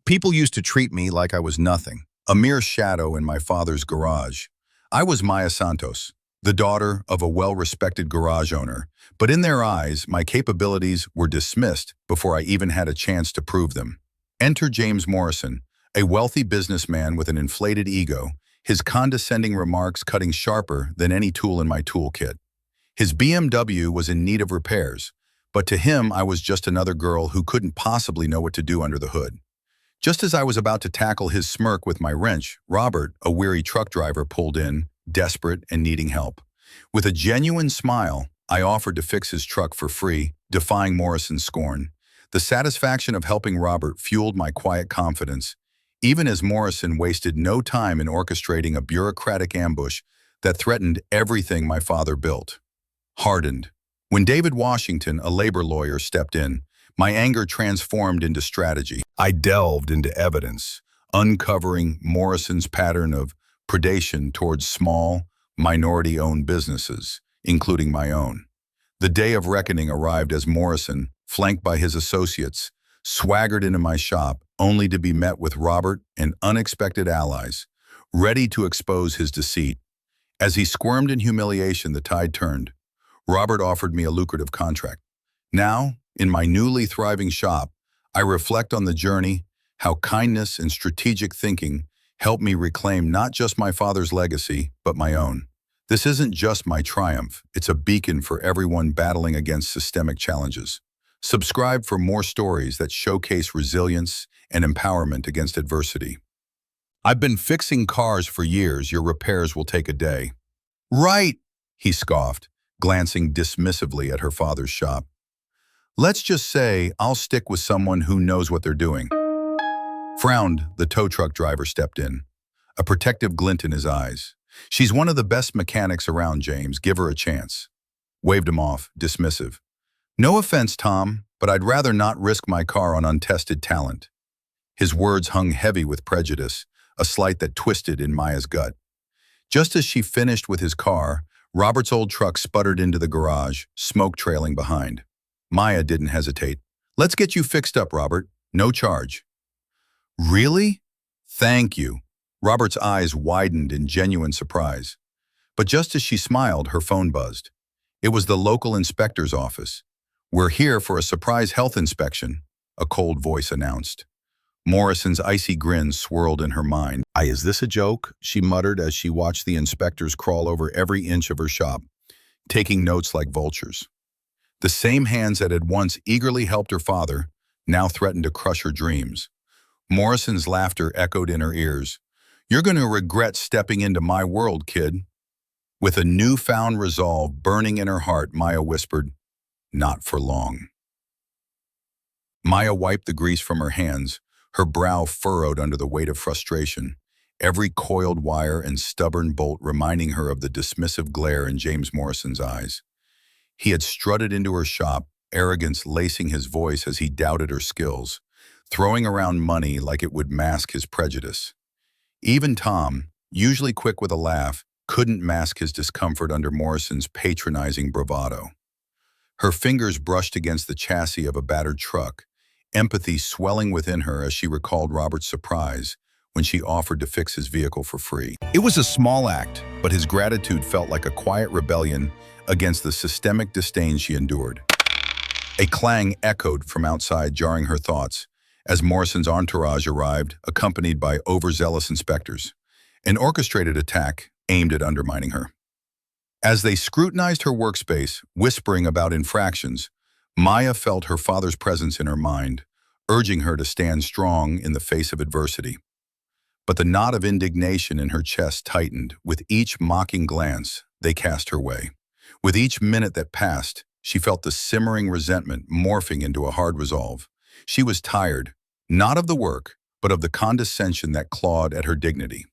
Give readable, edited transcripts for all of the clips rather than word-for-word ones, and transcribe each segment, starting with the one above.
People used to treat me like I was nothing, a mere shadow in my father's garage. I was Maya Santos, the daughter of a well-respected garage owner, but in their eyes, my capabilities were dismissed before I even had a chance to prove them. Enter James Morrison, a wealthy businessman with an inflated ego, his condescending remarks cutting sharper than any tool in my toolkit. His BMW was in need of repairs, but to him I was just another girl who couldn't possibly know what to do under the hood. Just as I was about to tackle his smirk with my wrench, Robert, a weary truck driver, pulled in, desperate and needing help. With a genuine smile, I offered to fix his truck for free, defying Morrison's scorn. The satisfaction of helping Robert fueled my quiet confidence, even as Morrison wasted no time in orchestrating a bureaucratic ambush that threatened everything my father built. Hardened. When David Washington, a labor lawyer, stepped in, my anger transformed into strategy. I delved into evidence, uncovering Morrison's pattern of predation towards small, minority-owned businesses, including my own. The day of reckoning arrived as Morrison, flanked by his associates, swaggered into my shop only to be met with Robert and unexpected allies, ready to expose his deceit. As he squirmed in humiliation, the tide turned. Robert offered me a lucrative contract. Now, in my newly thriving shop, I reflect on the journey, how kindness and strategic thinking helped me reclaim not just my father's legacy, but my own. This isn't just my triumph, it's a beacon for everyone battling against systemic challenges. Subscribe for more stories that showcase resilience and empowerment against adversity. I've been fixing cars for years, your repairs will take a day. Right, he scoffed, glancing dismissively at her father's shop. Let's just say I'll stick with someone who knows what they're doing. Frowned, the tow truck driver stepped in, a protective glint in his eyes. She's one of the best mechanics around, James. Give her a chance. Waved him off, dismissive. No offense, Tom, but I'd rather not risk my car on untested talent. His words hung heavy with prejudice, a slight that twisted in Maya's gut. Just as she finished with his car, Robert's old truck sputtered into the garage, smoke trailing behind. Maya didn't hesitate. Let's get you fixed up, Robert. No charge. Really? Thank you. Robert's eyes widened in genuine surprise. But just as she smiled, her phone buzzed. It was the local inspector's office. We're here for a surprise health inspection, a cold voice announced. Morrison's icy grin swirled in her mind. Is this a joke? She muttered as she watched the inspectors crawl over every inch of her shop, taking notes like vultures. The same hands that had once eagerly helped her father now threatened to crush her dreams. Morrison's laughter echoed in her ears. You're going to regret stepping into my world, kid. With a newfound resolve burning in her heart, Maya whispered, not for long. Maya wiped the grease from her hands, her brow furrowed under the weight of frustration, every coiled wire and stubborn bolt reminding her of the dismissive glare in James Morrison's eyes. He had strutted into her shop, arrogance lacing his voice as he doubted her skills, throwing around money like it would mask his prejudice. Even Tom, usually quick with a laugh, couldn't mask his discomfort under Morrison's patronizing bravado. Her fingers brushed against the chassis of a battered truck, empathy swelling within her as she recalled Robert's surprise when she offered to fix his vehicle for free. It was a small act, but his gratitude felt like a quiet rebellion against the systemic disdain she endured. A clang echoed from outside, jarring her thoughts, as Morrison's entourage arrived, accompanied by overzealous inspectors. An orchestrated attack aimed at undermining her. As they scrutinized her workspace, whispering about infractions, Maya felt her father's presence in her mind, urging her to stand strong in the face of adversity. But the knot of indignation in her chest tightened with each mocking glance they cast her way. With each minute that passed, she felt the simmering resentment morphing into a hard resolve. She was tired, not of the work, but of the condescension that clawed at her dignity.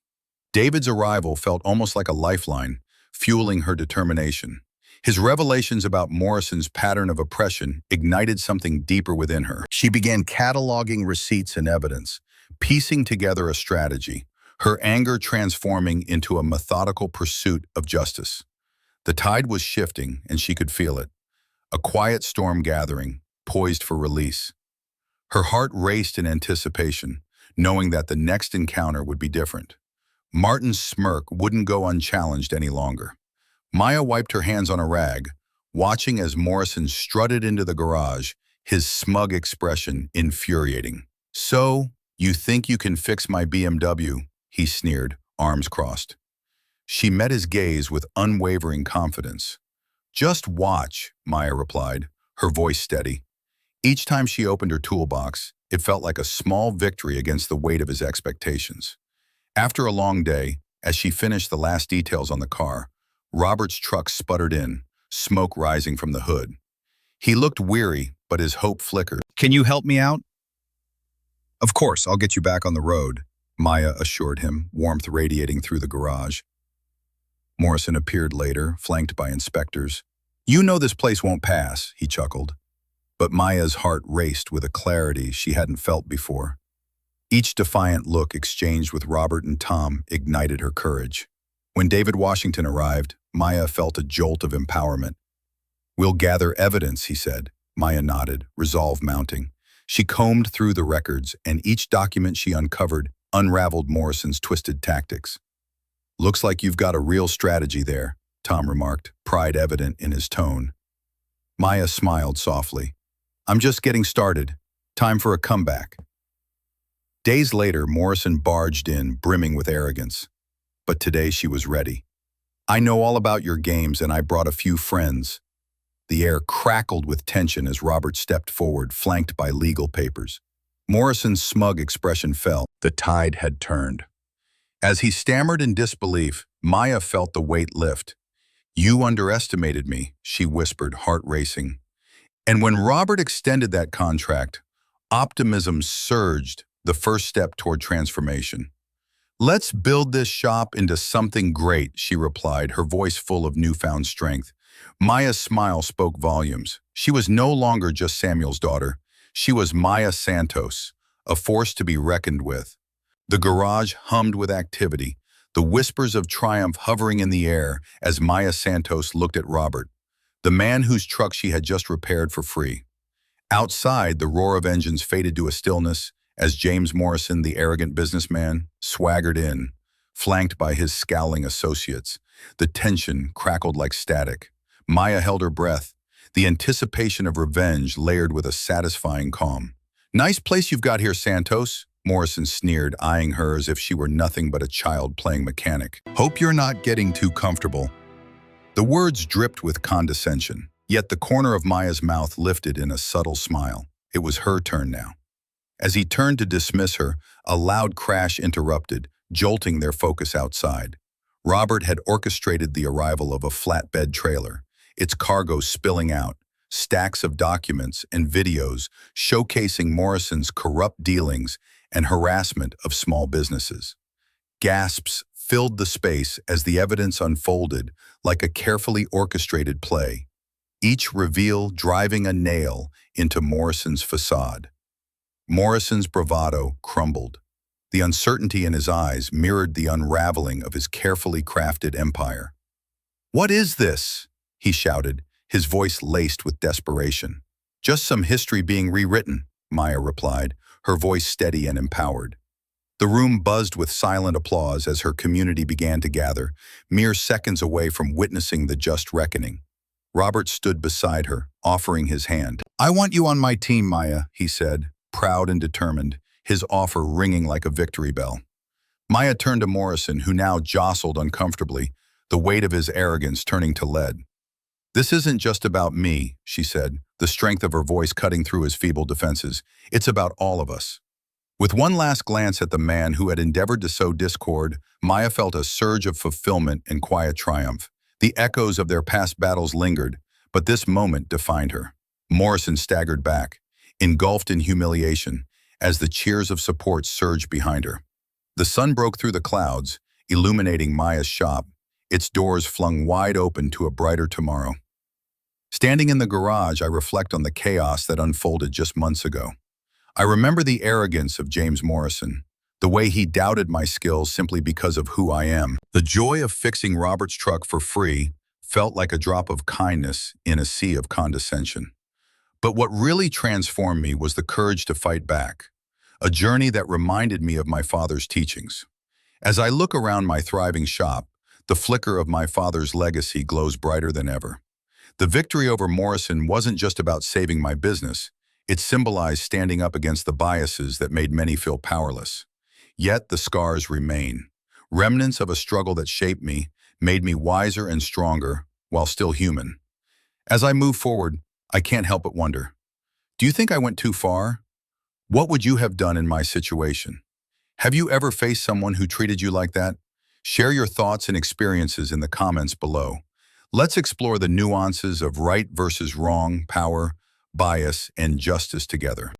David's arrival felt almost like a lifeline, fueling her determination. His revelations about Morrison's pattern of oppression ignited something deeper within her. She began cataloging receipts and evidence, piecing together a strategy, her anger transforming into a methodical pursuit of justice. The tide was shifting, and she could feel it. A quiet storm gathering, poised for release. Her heart raced in anticipation, knowing that the next encounter would be different. Martin's smirk wouldn't go unchallenged any longer. Maya wiped her hands on a rag, watching as Morrison strutted into the garage, his smug expression infuriating. "So, you think you can fix my BMW?" he sneered, arms crossed. She met his gaze with unwavering confidence. "Just watch," Maya replied, her voice steady. Each time she opened her toolbox, it felt like a small victory against the weight of his expectations. After a long day, as she finished the last details on the car, Robert's truck sputtered in, smoke rising from the hood. He looked weary, but his hope flickered. "Can you help me out?" "Of course, I'll get you back on the road," Maya assured him, warmth radiating through the garage. Morrison appeared later, flanked by inspectors. "You know this place won't pass," he chuckled. But Maya's heart raced with a clarity she hadn't felt before. Each defiant look exchanged with Robert and Tom ignited her courage. When David Washington arrived, Maya felt a jolt of empowerment. "We'll gather evidence," he said. Maya nodded, resolve mounting. She combed through the records, and each document she uncovered unraveled Morrison's twisted tactics. "Looks like you've got a real strategy there," Tom remarked, pride evident in his tone. Maya smiled softly. "I'm just getting started. Time for a comeback." Days later, Morrison barged in, brimming with arrogance. But today she was ready. "I know all about your games, and I brought a few friends." The air crackled with tension as Robert stepped forward, flanked by legal papers. Morrison's smug expression fell. The tide had turned. As he stammered in disbelief, Maya felt the weight lift. "You underestimated me," she whispered, heart racing. And when Robert extended that contract, optimism surged, the first step toward transformation. "Let's build this shop into something great," she replied, her voice full of newfound strength. Maya's smile spoke volumes. She was no longer just Samuel's daughter. She was Maya Santos, a force to be reckoned with. The garage hummed with activity, the whispers of triumph hovering in the air as Maya Santos looked at Robert, the man whose truck she had just repaired for free. Outside, the roar of engines faded to a stillness as James Morrison, the arrogant businessman, swaggered in, flanked by his scowling associates. The tension crackled like static. Maya held her breath, the anticipation of revenge layered with a satisfying calm. "Nice place you've got here, Santos," Morrison sneered, eyeing her as if she were nothing but a child playing mechanic. "Hope you're not getting too comfortable." The words dripped with condescension, yet the corner of Maya's mouth lifted in a subtle smile. It was her turn now. As he turned to dismiss her, a loud crash interrupted, jolting their focus outside. Robert had orchestrated the arrival of a flatbed trailer, its cargo spilling out, stacks of documents and videos showcasing Morrison's corrupt dealings and harassment of small businesses. Gasps filled the space as the evidence unfolded like a carefully orchestrated play, each reveal driving a nail into Morrison's facade. Morrison's bravado crumbled. The uncertainty in his eyes mirrored the unraveling of his carefully crafted empire. "What is this?" he shouted, his voice laced with desperation. "Just some history being rewritten," Maya replied, her voice steady and empowered. The room buzzed with silent applause as her community began to gather, mere seconds away from witnessing the just reckoning. Robert stood beside her, offering his hand. "I want you on my team, Maya," he said, proud and determined, his offer ringing like a victory bell. Maya turned to Morrison, who now jostled uncomfortably, the weight of his arrogance turning to lead. "This isn't just about me," she said, the strength of her voice cutting through his feeble defenses. "It's about all of us." With one last glance at the man who had endeavored to sow discord, Maya felt a surge of fulfillment and quiet triumph. The echoes of their past battles lingered, but this moment defined her. Morrison staggered back, engulfed in humiliation, as the cheers of support surged behind her. The sun broke through the clouds, illuminating Maya's shop, its doors flung wide open to a brighter tomorrow. Standing in the garage, I reflect on the chaos that unfolded just months ago. I remember the arrogance of James Morrison, the way he doubted my skills simply because of who I am. The joy of fixing Robert's truck for free felt like a drop of kindness in a sea of condescension. But what really transformed me was the courage to fight back. a journey that reminded me of my father's teachings. As I look around my thriving shop, the flicker of my father's legacy glows brighter than ever. The victory over Morrison wasn't just about saving my business. It symbolized standing up against the biases that made many feel powerless. Yet the scars remain. Remnants of a struggle that shaped me, made me wiser and stronger, while still human. As I move forward, I can't help but wonder, do you think I went too far? What would you have done in my situation? Have you ever faced someone who treated you like that? Share your thoughts and experiences in the comments below. Let's explore the nuances of right versus wrong, power, bias, and justice together.